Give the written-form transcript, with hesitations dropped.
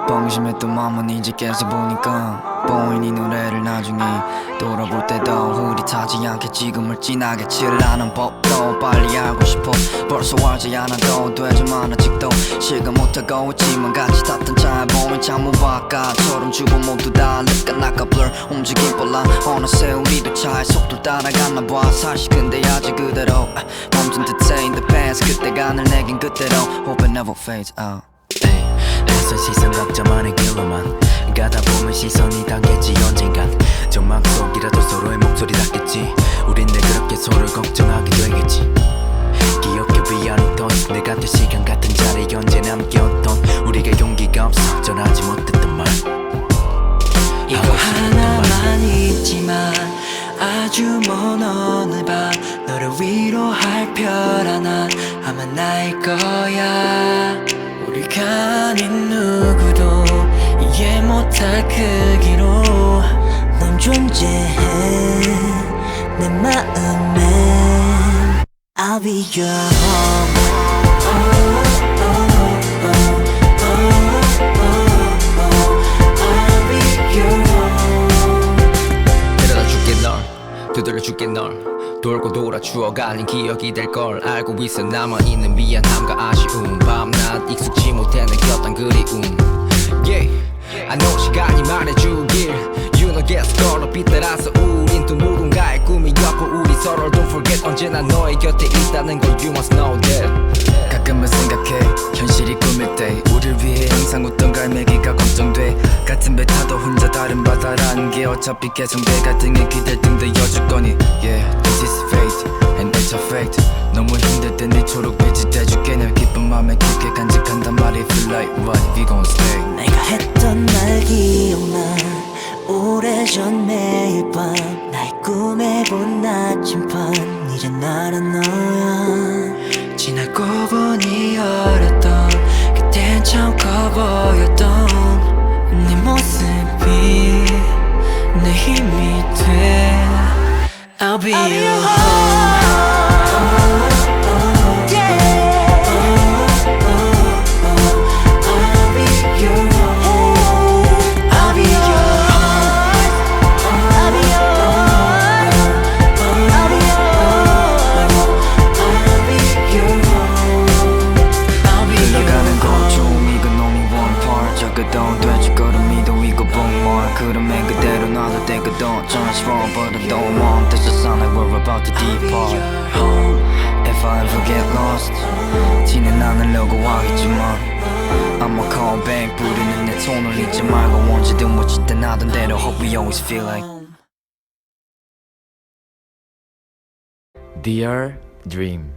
방심했던 맘은 이제 깨서 보니까 보인 이 노래를 나중에 돌아볼 때도 흐릿하지 않게 지금을 진하게 칠하는 법도 빨리 알고 싶어. 벌써 알지 않아도 되지만 아직도 실감 못하고 있지만 같이 탔던 차에 보면 창문바깥처럼 주고 모두 다 느껴나까 blur 움직임 빨라. 어느새 우리도 차의 속도 따라갔나봐. 사실 근데 아직 그대로 멈춘 듯해 in the past. 그때가 늘 내겐 그대로 hope it never fades out. 낯선 시선 각자만의 길로만 가다 보면 시선이 당겠지. 언젠간 전망 속이라도 서로의 목소리 닿겠지. 우린 늘 그렇게 서로를 걱정하게 되겠지. 기억해 위안이 던 내 같은 시간 같은 자리에 언제나 함께였던 우리가 용기가 없어 전하지 못했던 말. 이거 하나만 있지만 아주 먼 어느 밤 너를 위로할 별 하나 아마 나일 거야. 우리가 아닌 누구도 이해 못할 크기로 넌 존재해 내 마음에. I'll be your home. 두드려줄게 널 돌고 돌아 추억 아닌 기억이 될걸 알고 있어. 남아있는 미안함과 아쉬움 밤낮 익숙지 못해 느꼈던 그리움. Yeah, I know 시간이 말해주길 You know guess 걸어 빛따라서 우린 또 누군가의 꿈이었고 우리 서로를 don't forget 언제나 너의 곁에 있다는 걸 You must know that. 가끔은 생각해 현실이 꿈일 때 우릴 위해 항상 웃던 갈매기가 걱정돼. 같은 배 타도 혼자 다른 바다라는 게 어차피 개성돼. 갈등에 기댈 등 되어줄 거니 Yeah, this is fate and it's a fact. 너무 힘들 때 네 초록빛이 돼줄게. 널 기쁜 맘에 깊게 간직한단 말이 Feel like what we gon' stay. 내가 했던 말 기억나. 오래전 매일 밤 나의 꿈에 본 나침반 이제 나는 너야. 지나고 보니 어렸던 그땐 참 커 보였던 네 모습이 내 힘이 돼. I'll be your home. don't 돼줄 거를 믿어 이거 boom 그러면 그대로 놔둘 때 그 don't transform but I don't want this to sound like we're about to depart. If I ever get lost 지는 않으려고 하겠지만 I'ma call back 부르는 내 톤을 잊지 말고 언제든 묻힐 땐 하던 대로 hope we always feel like Dear Dream.